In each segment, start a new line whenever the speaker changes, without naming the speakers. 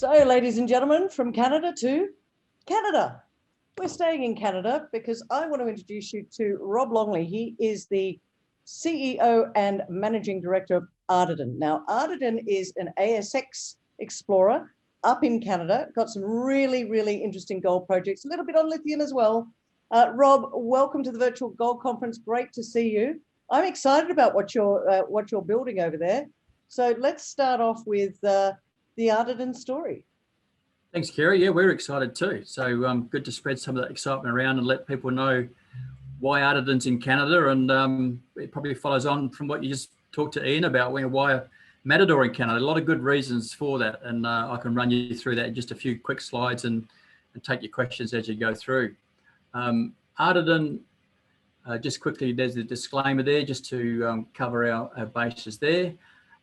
So, ladies and gentlemen, from Canada to Canada. We're staying in Canada because I want to introduce you to Rob Longley. He is the CEO and Managing Director of Ardiden. Now, Ardiden is an ASX explorer up in Canada, got some really, really interesting gold projects, a little bit on lithium as well. Rob, welcome to the Virtual Gold Conference. Great to see you. I'm excited about what you're building over there. So let's start off with the Ardiden story.
Thanks, Kerry. Yeah, we're excited too. So good to spread some of that excitement around and let people know why Ardiden's in Canada. And it probably follows on from what you just talked to Ian about, why Matador in Canada. A lot of good reasons for that. And I can run you through that in just a few quick slides and take your questions as you go through. Ardiden, just quickly, there's a disclaimer there just to cover our bases there.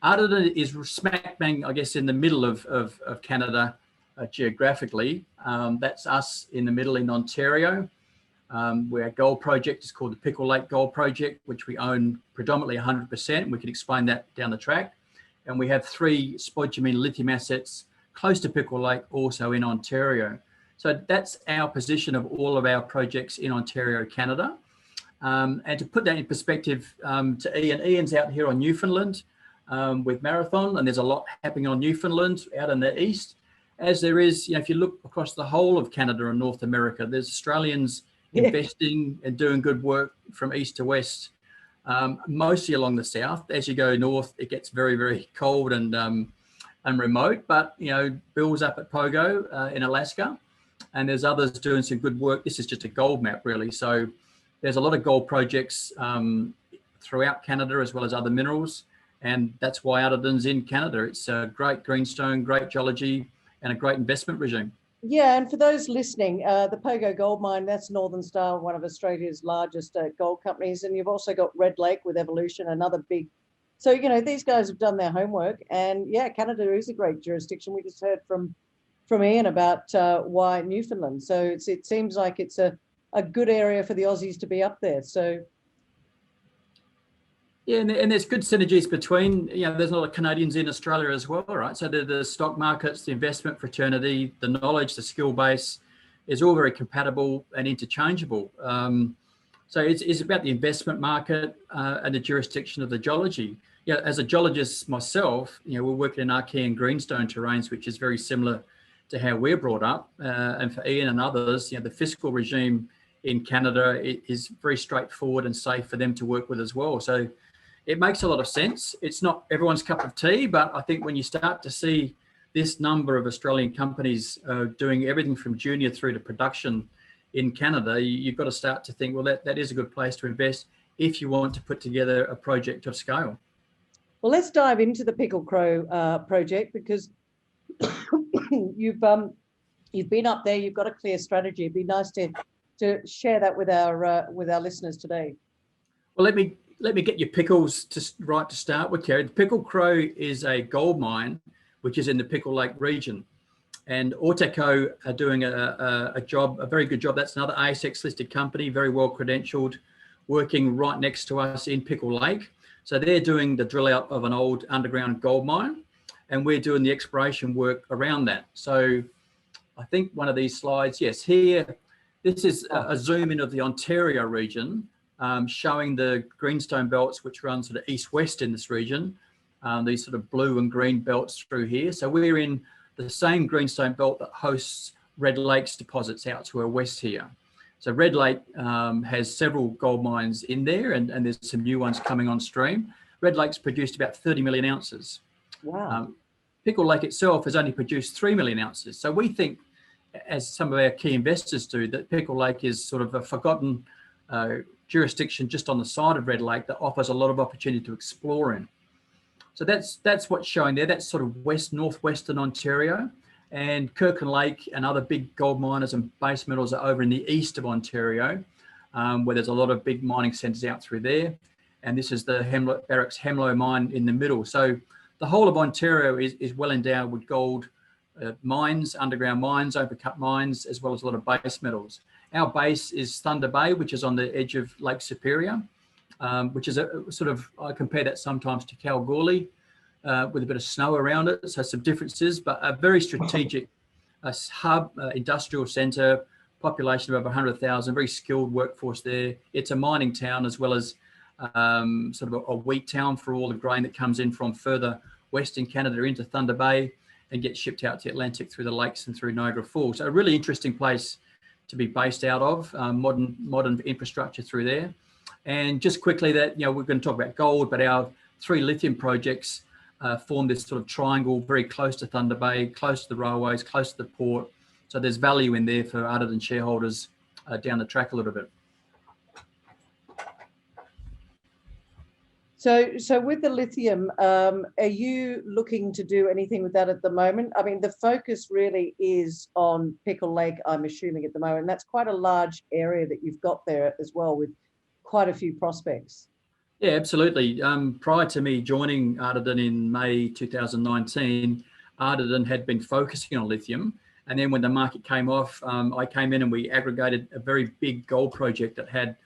Ardiden is smack bang, I guess, in the middle of Canada geographically. That's us in the middle in Ontario, where our gold project is called the Pickle Lake Gold Project, which we own predominantly 100%. We can explain that down the track. And we have 3 spodumene lithium assets close to Pickle Lake, also in Ontario. So that's our position of all of our projects in Ontario, Canada. And to put that in perspective to Ian, Ian's out here on Newfoundland with Marathon, and there's a lot happening on Newfoundland out in the east, as there is, if you look across the whole of Canada and North America, there's Australians investing and doing good work from east to west, mostly along the south. As you go north, it gets very, very cold and remote, but, Bill's up at Pogo in Alaska, and there's others doing some good work. This is just a gold map, really. So there's a lot of gold projects throughout Canada, as well as other minerals. And that's why Ardiden's in Canada. It's a great greenstone, great geology, and a great investment regime.
Yeah, and for those listening, the Pogo Gold Mine, that's Northern Star, one of Australia's largest gold companies. And you've also got Red Lake with Evolution, another big. So, these guys have done their homework. And yeah, Canada is a great jurisdiction. We just heard from Ian about why Newfoundland. So it seems like it's a good area for the Aussies to be up there. So
yeah, and there's good synergies between, there's a lot of Canadians in Australia as well, right? So the stock markets, the investment fraternity, the knowledge, the skill base is all very compatible and interchangeable. So it's about the investment market and the jurisdiction of the geology. As a geologist myself, we're working in Archean greenstone terrains, which is very similar to how we're brought up. And for Ian and others, the fiscal regime in Canada is very straightforward and safe for them to work with as well. So it makes a lot of sense. It's not everyone's cup of tea, but I think when you start to see this number of Australian companies doing everything from junior through to production in Canada, you've got to start to think, well, that is a good place to invest if you want to put together a project of scale.
Well, let's dive into the Pickle Crow project, because you've been up there, you've got a clear strategy. It'd be nice to share that with our listeners today.
Well, let me get your pickles to start with, Kerry. The Pickle Crow is a gold mine which is in the Pickle Lake region, and Auteco are doing a very good job. That's another ASX listed company, very well credentialed, working right next to us in Pickle Lake. So they're doing the drill out of an old underground gold mine, and we're doing the exploration work around that. So I think one of these slides, yes, here, this is a zoom in of the Ontario region, showing the greenstone belts which run sort of east-west in this region, these sort of blue and green belts through here. So we're in the same greenstone belt that hosts Red Lake's deposits out to our west here. So Red Lake has several gold mines in there, and there's some new ones coming on stream. Red Lake's produced about 30 million ounces.
Wow.
Pickle Lake itself has only produced 3 million ounces. So we think, as some of our key investors do, that Pickle Lake is sort of a forgotten jurisdiction just on the side of Red Lake that offers a lot of opportunity to explore in. So that's what's showing there. That's sort of northwestern Ontario, and Kirkland Lake and other big gold miners and base metals are over in the east of Ontario, where there's a lot of big mining centres out through there. And this is the Barracks Hemlo mine in the middle. So the whole of Ontario is well endowed with gold mines, underground mines, open cut mines, as well as a lot of base metals. Our base is Thunder Bay, which is on the edge of Lake Superior, which is a sort of, I compare that sometimes to Kalgoorlie. with a bit of snow around it, so some differences, but a very strategic hub, industrial centre, population of over 100,000, very skilled workforce there. It's a mining town as well as sort of a wheat town for all the grain that comes in from further west in Canada into Thunder Bay and gets shipped out to the Atlantic through the lakes and through Niagara Falls. So a really interesting place to be based out of, modern infrastructure through there. And just quickly that, we're going to talk about gold, but our 3 lithium projects form this sort of triangle very close to Thunder Bay, close to the railways, close to the port. So there's value in there for Ardiden shareholders down the track a little bit.
So with the lithium, are you looking to do anything with that at the moment? I mean, the focus really is on Pickle Lake, I'm assuming, at the moment. That's quite a large area that you've got there as well, with quite a few prospects.
Yeah, absolutely. Prior to me joining Ardiden in May 2019, Ardiden had been focusing on lithium. And then when the market came off, I came in and we aggregated a very big gold project that had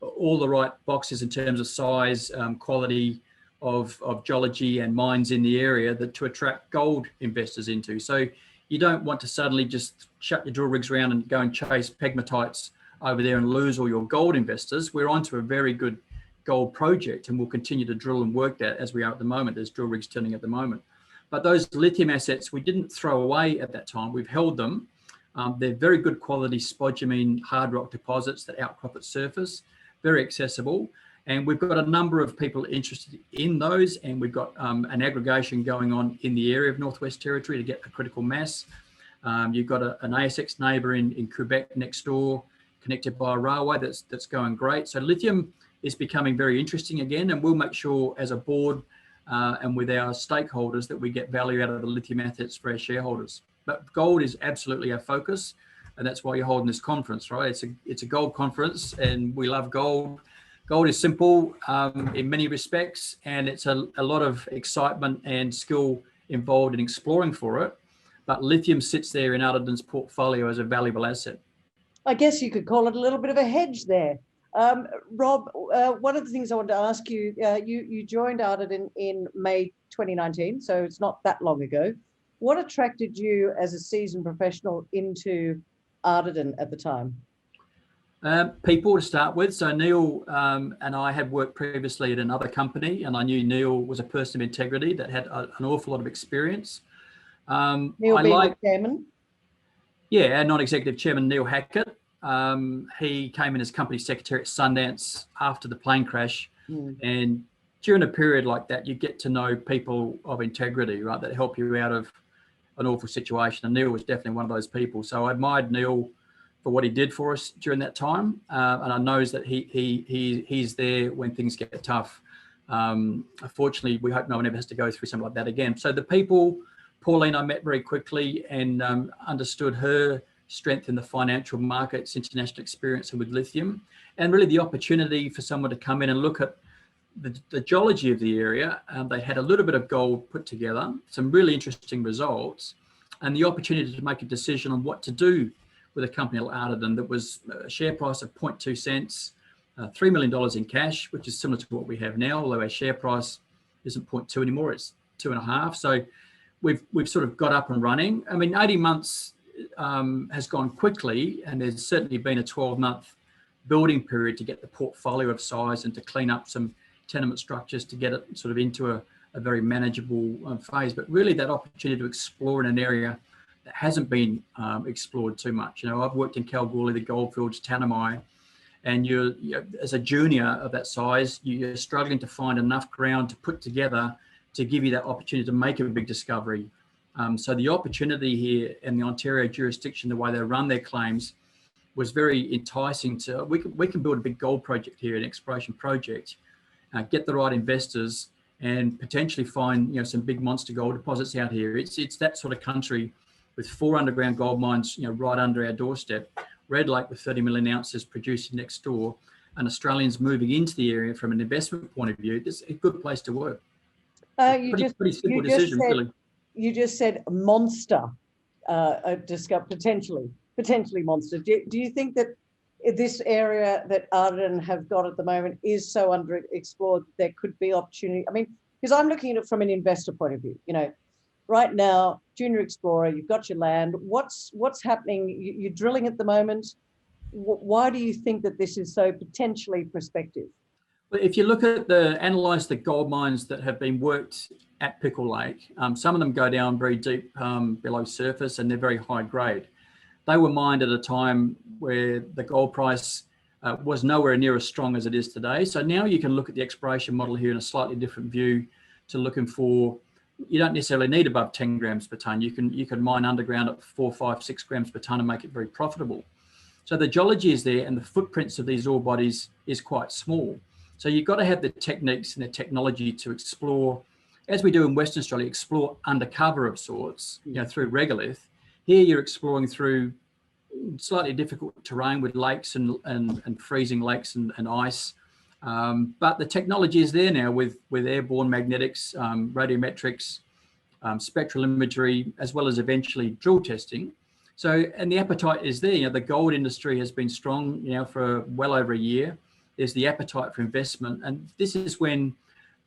all the right boxes in terms of size, quality of geology and mines in the area to attract gold investors into. So you don't want to suddenly just shut your drill rigs around and go and chase pegmatites over there and lose all your gold investors. We're onto a very good gold project and we'll continue to drill and work that as we are at the moment. There's drill rigs turning at the moment. But those lithium assets we didn't throw away at that time. We've held them. They're very good quality spodumene hard rock deposits that outcrop at surface, very accessible. And we've got a number of people interested in those, and we've got an aggregation going on in the area of Northwest Territory to get a critical mass. You've got an ASX neighbour in Quebec next door, connected by a railway that's going great. So lithium is becoming very interesting again, and we'll make sure as a board and with our stakeholders that we get value out of the lithium assets for our shareholders. But gold is absolutely our focus, and that's why you're holding this conference, right? It's a gold conference, and we love gold. Gold is simple in many respects, and it's a lot of excitement and skill involved in exploring for it. But lithium sits there in Ardiden's portfolio as a valuable asset.
I guess you could call it a little bit of a hedge there. Rob, one of the things I wanted to ask you, you joined Ardiden in May 2019, so it's not that long ago. What attracted you as a seasoned professional into Ardiden at the time?
People to start with. So Neil and I had worked previously at another company, and I knew Neil was a person of integrity that had an awful lot of experience.
Neil being the chairman?
Yeah, our non-executive chairman, Neil Hackett. He came in as company secretary at Sundance after the plane crash. And during a period like that, you get to know people of integrity, right, that help you out of an awful situation. And Neil was definitely one of those people. So I admired Neil for what he did for us during that time. And I know that he's there when things get tough. Unfortunately, we hope no one ever has to go through something like that again. So the people, Pauline, I met very quickly and understood her strength in the financial markets, international experience and with lithium, and really the opportunity for someone to come in and look at the geology of the area. They had a little bit of gold put together, some really interesting results, and the opportunity to make a decision on what to do with a company like Ardiden that was a share price of 0.2 cents, $3 million in cash, which is similar to what we have now, although our share price isn't 0.2 anymore, it's 2.5. So we've sort of got up and running. I mean, 18 months has gone quickly, and there's certainly been a 12-month building period to get the portfolio of size and to clean up some tenement structures to get it sort of into a very manageable phase. But really that opportunity to explore in an area that hasn't been explored too much. I've worked in Kalgoorlie, the Goldfields, Tanami, and you're as a junior of that size, you're struggling to find enough ground to put together to give you that opportunity to make a big discovery. So the opportunity here in the Ontario jurisdiction, the way they run their claims, was very enticing. We can build a big gold project here, an exploration project, get the right investors, and potentially find some big monster gold deposits out here. It's that sort of country with 4 underground gold mines right under our doorstep, Red Lake with 30 million ounces produced next door, and Australians moving into the area from an investment point of view. It's a good place to work. Pretty simple decision, really.
You just said monster, potentially monster. Do you think that this area that Ardiden have got at the moment is so underexplored there could be opportunity? I mean, because I'm looking at it from an investor point of view. You know, right now, junior explorer, you've got your land. What's happening? You're drilling at the moment. Why do you think that this is so potentially prospective?
Well, if you look at analyze the gold mines that have been worked at Pickle Lake, some of them go down very deep below surface, and they're very high grade. They were mined at a time where the gold price was nowhere near as strong as it is today. So now you can look at the exploration model here in a slightly different view, to looking for, you don't necessarily need above 10 grams per tonne. You can mine underground at 4, 5, 6 grams per tonne and make it very profitable. So the geology is there, and the footprints of these ore bodies is quite small. So you've got to have the techniques and the technology to explore, as we do in Western Australia, explore undercover of sorts, you know, through regolith. Here you're exploring through slightly difficult terrain with lakes and freezing lakes and ice. But the technology is there now with airborne magnetics, radiometrics, spectral imagery, as well as eventually drill testing. So, and the appetite is there. You know, the gold industry has been strong, you know, for well over a year. There's the appetite for investment. And this is when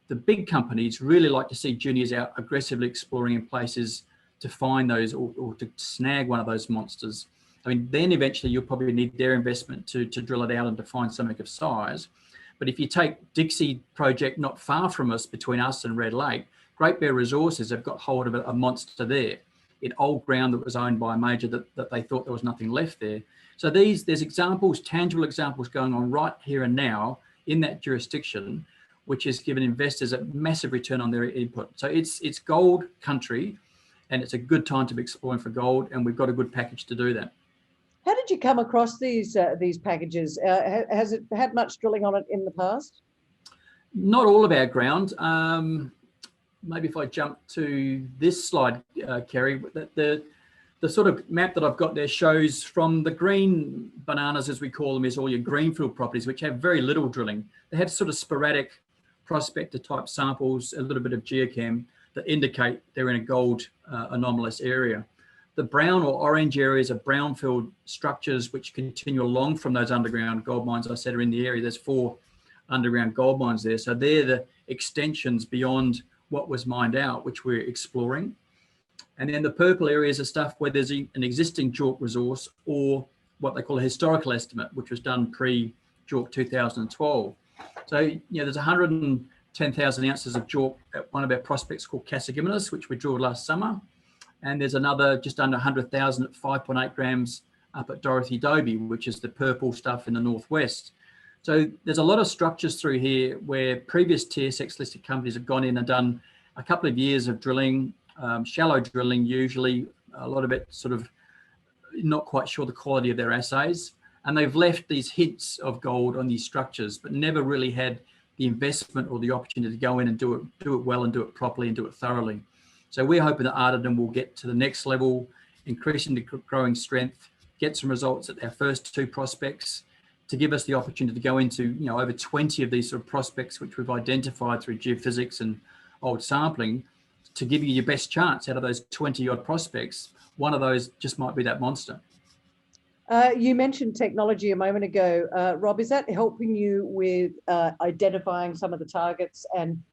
the big companies really like to see juniors out aggressively exploring in places to find those or to snag one of those monsters. I mean, then eventually you'll probably need their investment to drill it out and to find something of size. But if you take Dixie project not far from us, between us and Red Lake, Great Bear Resources have got hold of a monster there in old ground that was owned by a major that they thought there was nothing left there. So there's examples, tangible examples going on right here and now in that jurisdiction, which has given investors a massive return on their input. So it's gold country, and it's a good time to be exploring for gold, and we've got a good package to do that.
How did you come across these packages? Has it had much drilling on it in the past?
Not all of our ground. Maybe if I jump to this slide, Kerry, the sort of map that I've got there shows from the green bananas, as we call them, is all your greenfield properties, which have very little drilling. They have sort of sporadic prospector type samples, a little bit of geochem that indicate they're in a gold anomalous area. The brown or orange areas are brownfield structures which continue along from those underground gold mines I said are in the area. There's 4 underground gold mines there. So they're the extensions beyond what was mined out, which we're exploring. And then the purple areas are stuff where there's an existing JORC resource, or what they call a historical estimate, which was done pre-JORC 2012. So, you know, there's 110,000 ounces of JORC at one of our prospects called Casagiminus, which we drilled last summer. And there's another just under 100,000 at 5.8 grams up at Dorothy Dobie, which is the purple stuff in the northwest. So there's a lot of structures through here where previous TSX listed companies have gone in and done a couple of years of drilling, shallow drilling usually, a lot of it sort of not quite sure the quality of their assays. And they've left these hints of gold on these structures, but never really had the investment or the opportunity to go in and do it well and do it properly and do it thoroughly. So we're hoping that Ardiden will get to the next level, increasing the growing strength, get some results at our first 2 prospects, to give us the opportunity to go into, you know, over 20 of these sort of prospects, which we've identified through geophysics and old sampling, to give you your best chance out of those 20 odd prospects. One of those just might be that monster.
You mentioned technology a moment ago. Rob, is that helping you with identifying some of the targets? And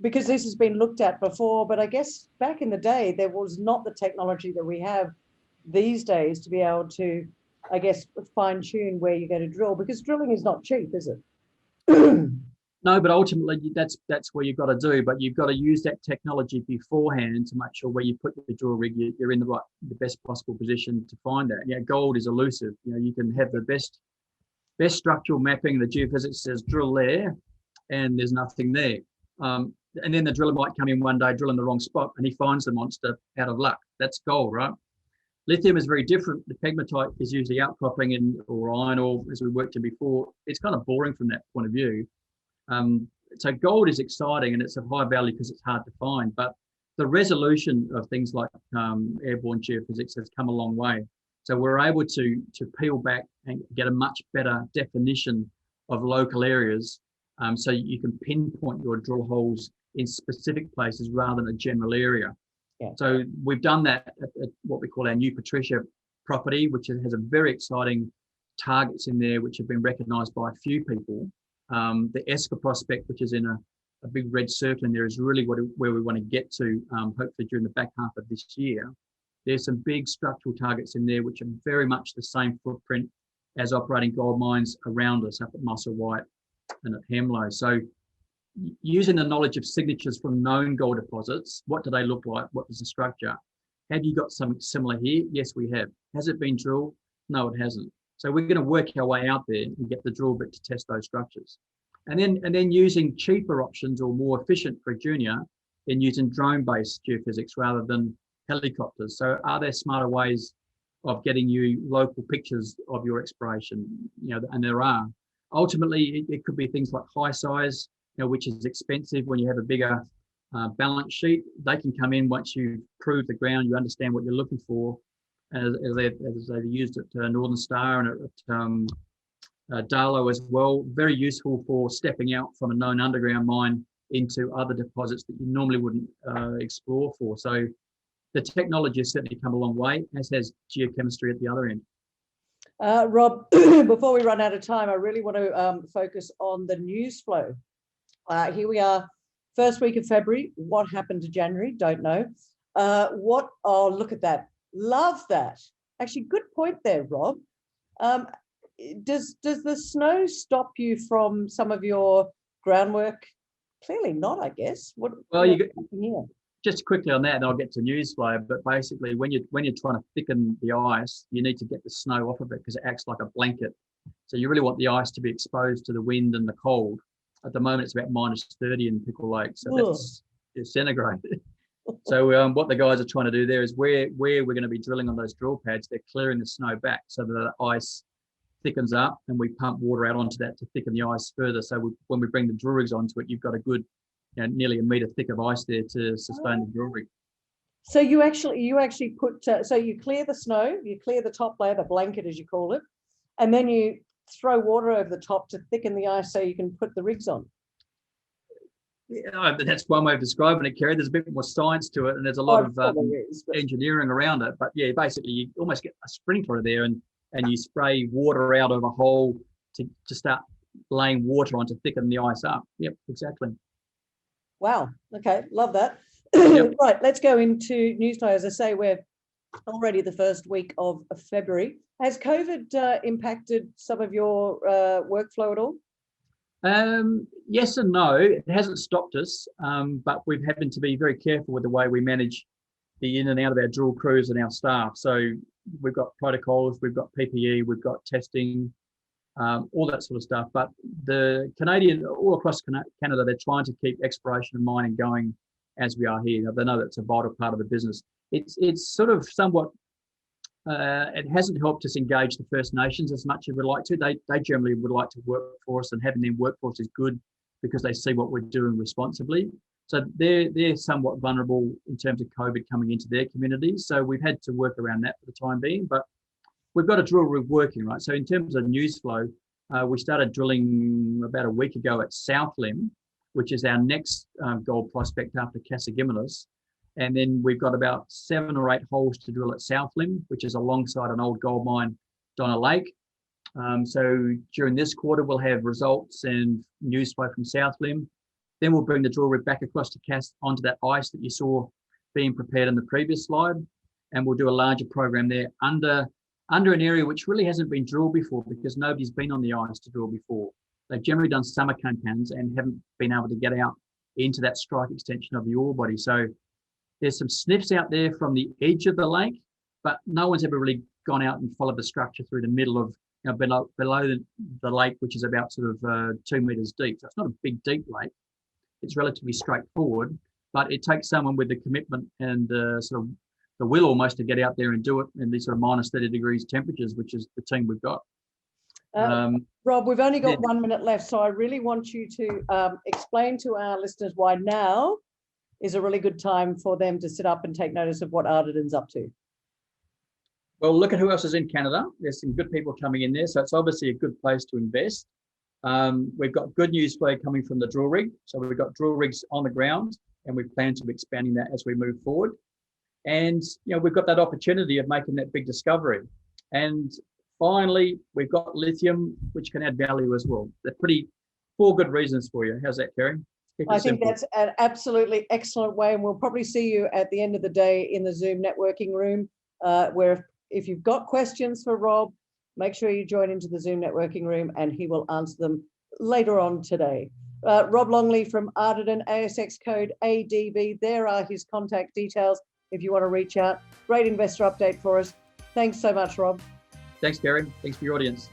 because this has been looked at before, but I guess back in the day, there was not the technology that we have these days to be able to, I guess, fine tune where you're going to drill, because drilling is not cheap, is it?
No, but ultimately that's where you've got to do. But you've got to use that technology beforehand to make sure where you put your drill rig, you're in the best possible position to find that. Yeah, gold is elusive. You know, you can have the best structural mapping. The geophysics says drill there, and there's nothing there. And then the driller might come in one day, drill in the wrong spot, and he finds the monster out of luck. That's gold, right? Lithium is very different. The pegmatite is usually outcropping or iron ore, as we worked in before. It's kind of boring from that point of view. So gold is exciting and it's of high value because it's hard to find, but the resolution of things like airborne geophysics has come a long way. So we're able to peel back and get a much better definition of local areas, so you can pinpoint your drill holes in specific places rather than a general area.
Yeah.
So we've done that at what we call our New Patricia property, which has a very exciting targets in there which have been recognised by a few people. The Esker prospect, which is in a big red circle in there is really where we want to get to, hopefully during the back half of this year. There's some big structural targets in there which are very much the same footprint as operating gold mines around us up at Musselwhite and at Hemlo. So using the knowledge of signatures from known gold deposits, what do they look like? What is the structure? Have you got something similar here? Yes, we have. Has it been drilled? No, it hasn't. So we're going to work our way out there and get the drill bit to test those structures. And then using cheaper options or more efficient for a junior in using drone-based geophysics rather than helicopters. So are there smarter ways of getting you local pictures of your exploration? And there are. Ultimately, it could be things like high size, which is expensive when you have a bigger balance sheet. They can come in once you've proved the ground, you understand what you're looking for, as they've used at Northern Star and at Darlow as well. Very useful for stepping out from a known underground mine into other deposits that you normally wouldn't explore for. So the technology has certainly come a long way, as has geochemistry at the other end.
Rob, before we run out of time, I really want to focus on the news flow. Here we are, first week of February. What happened to January? Don't know. Oh, look at that. Love that. Actually, good point there, Rob. Does the snow stop you from some of your groundwork? Clearly not, I guess.
Just quickly on that, and I'll get to news flow. But basically, when you're trying to thicken the ice, you need to get the snow off of it because it acts like a blanket. So you really want the ice to be exposed to the wind and the cold. At the moment, it's about -30 in Pickle Lake, so that's disintegrated. So what the guys are trying to do there is where we're going to be drilling on those drill pads, they're clearing the snow back so that the ice thickens up, and we pump water out onto that to thicken the ice further. So when we bring the drill rigs onto it, you've got a good, nearly a metre thick of ice there to sustain the drill rig.
So you actually put, so you clear the snow, you clear the top layer, the blanket as you call it, and then you throw water over the top to thicken the ice so you can put the rigs on.
Yeah, that's one way of describing it, Kerry. There's a bit more science to it, and there's a lot of engineering around it. But yeah, basically you almost get a sprinkler there, and you spray water out of a hole to start laying water on to thicken the ice up. Yep, exactly.
Wow. Okay, love that.
Yep.
Right, let's go into news now. As I say, we're already the first week of February. Has COVID impacted some of your workflow at all?
Yes and no. It hasn't stopped us, but we've had to be very careful with the way we manage the in and out of our drill crews and our staff. So we've got protocols, we've got PPE, we've got testing, all that sort of stuff. But the all across Canada, they're trying to keep exploration and mining going as we are here. They know that's a vital part of the business. It's sort of somewhat, it hasn't helped us engage the First Nations as much as we'd like to. They generally would like to work for us, and having them work for us is good because they see what we're doing responsibly. So they're somewhat vulnerable in terms of COVID coming into their communities. So we've had to work around that for the time being, but we've got a drill rig working, right? So in terms of news flow, we started drilling about a week ago at South Limb, which is our next gold prospect after Casagiminus. And then we've got about 7 or 8 holes to drill at South Limb, which is alongside an old gold mine, Donna Lake. So during this quarter, we'll have results and news flow from South Limb. Then we'll bring the drill rig back across to cast onto that ice that you saw being prepared in the previous slide. And we'll do a larger program there under an area which really hasn't been drilled before because nobody's been on the ice to drill before. They've generally done summer campaigns and haven't been able to get out into that strike extension of the ore body. So there's some sniffs out there from the edge of the lake, but no one's ever really gone out and followed the structure through the middle of, below the lake, which is about sort of 2 meters deep. So it's not a big, deep lake. It's relatively straightforward, but it takes someone with the commitment and sort of the will almost to get out there and do it in these sort of -30 degrees temperatures, which is the team we've got.
Rob, we've only got 1 minute left, so I really want you to explain to our listeners why now is a really good time for them to sit up and take notice of what Ardiden's up to.
Well, look at who else is in Canada. There's some good people coming in there, so it's obviously a good place to invest. We've got good news flow coming from the drill rig. So we've got drill rigs on the ground, and we plan to be expanding that as we move forward. And we've got that opportunity of making that big discovery. And finally, we've got lithium, which can add value as well. They're 4 good reasons for you. How's that, Kerry? Keep
I
it
think
simple.
that's an absolutely excellent way, and we'll probably see you at the end of the day in the Zoom networking room, where if you've got questions for Rob, make sure you join into the Zoom networking room and he will answer them later on today. Rob Longley from Ardiden, ASX code ADV. There are his contact details if you want to reach out. Great investor update for us. Thanks so much, Rob.
Thanks, Kerry. Thanks for your audience.